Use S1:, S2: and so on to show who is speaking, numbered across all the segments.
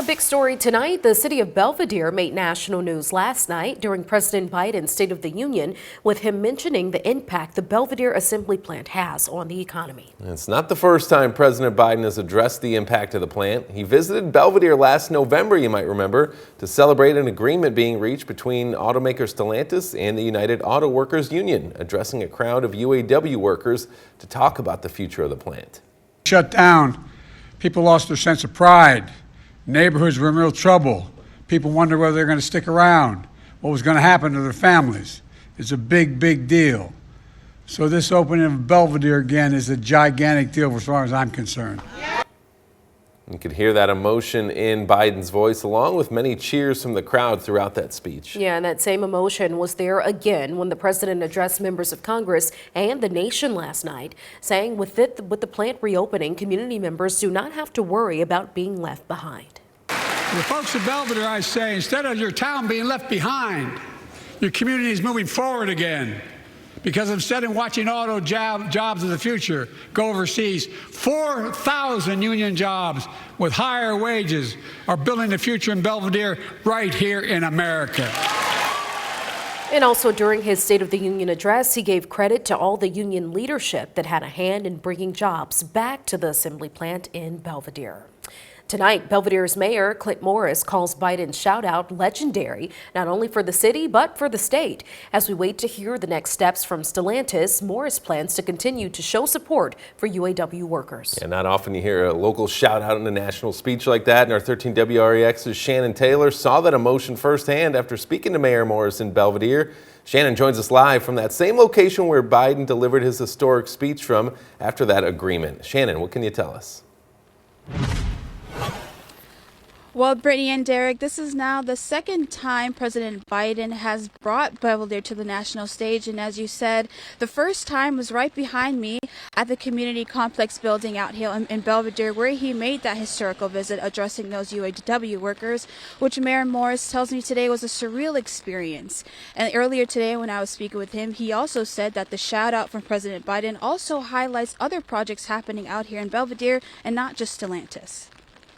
S1: A big story tonight. The city of Belvidere made national news last night during President Biden's State of the Union, with him mentioning the impact the Belvidere assembly plant has on the economy.
S2: It's not the first time President Biden has addressed the impact of the plant. He visited Belvidere last November, you might remember, to celebrate an agreement being reached between automaker Stellantis and the United Auto Workers Union, addressing a crowd of UAW workers to talk about the future of the plant.
S3: Shut down. People lost their sense of pride. Neighborhoods were in real trouble. People wondered whether they're going to stick around, what was going to happen to their families. It's a big, big deal. So this opening of Belvedere again is a gigantic deal as far as I'm concerned.
S2: You could hear that emotion in Biden's voice, along with many cheers from the crowd throughout that speech.
S1: Yeah, and that same emotion was there again when the president addressed members of Congress and the nation last night, saying with the plant reopening, community members do not have to worry about being left behind.
S3: The folks of Belvedere, I say, instead of your town being left behind, your community is moving forward again. Because instead of watching auto jobs of the future go overseas, 4,000 union jobs with higher wages are building the future in Belvedere right here in America.
S1: And also during his State of the Union address, he gave credit to all the union leadership that had a hand in bringing jobs back to the assembly plant in Belvedere. Tonight, Belvedere's mayor, Clint calls Biden's shout-out legendary, not only for the city, but for the state. As we wait to hear the next steps from Stellantis, Morris plans to continue to show support for UAW workers.
S2: And not often you hear a local shout-out in a national speech like that, and our 13 WREX's Shannon Taylor saw that emotion firsthand after speaking to Mayor Morris in Belvedere. Shannon joins us live from that same location where Biden delivered his historic speech from after that agreement. Shannon, what can you tell us?
S4: Well, Brittany and Derek, this is now the second time President Biden has brought Belvedere to the national stage. And as you said, the first time was right behind me at the community complex building out here in Belvedere, where he made that historical visit addressing those UAW workers, which Mayor Morris tells me today was a surreal experience. And earlier today, when I was speaking with him, he also said that the shout out from President Biden also highlights other projects happening out here in Belvedere and not just Stellantis.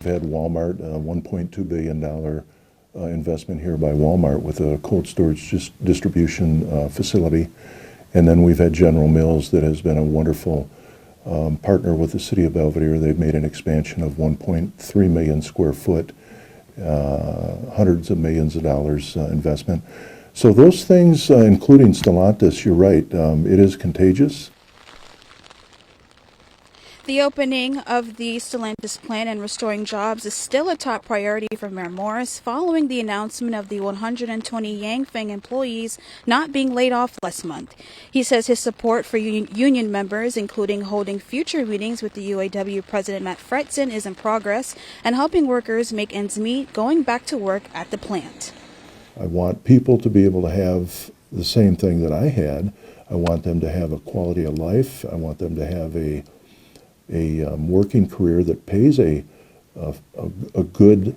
S5: We've had Walmart, a $1.2 billion investment here by Walmart with a cold storage distribution facility. And then we've had General Mills that has been a wonderful partner with the city of Belvedere. They've made an expansion of 1.3 million square foot, hundreds of millions of dollars investment. So those things, including Stellantis, you're right, it is contagious.
S4: The opening of the Stellantis plant and restoring jobs is still a top priority for Mayor Morris following the announcement of the 120 Yangfeng employees not being laid off last month. He says his support for union members, including holding future meetings with the UAW President Matt Fretson, is in progress and helping workers make ends meet going back to work at the plant.
S5: I want people to be able to have the same thing that I had. I want them to have a quality of life. I want them to have a working career that pays a good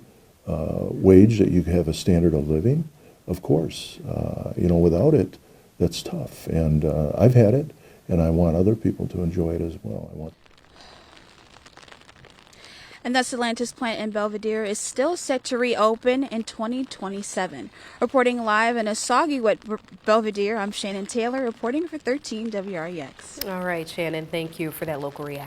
S5: wage, that you have a standard of living. Of course, without it, that's tough. And I've had it, and I want other people to enjoy it as well.
S4: And the Stellantis plant in Belvedere is still set to reopen in 2027. Reporting live in a soggy, wet Belvedere, I'm Shannon Taylor, reporting for 13 WREX.
S1: All right, Shannon, thank you for that local reaction.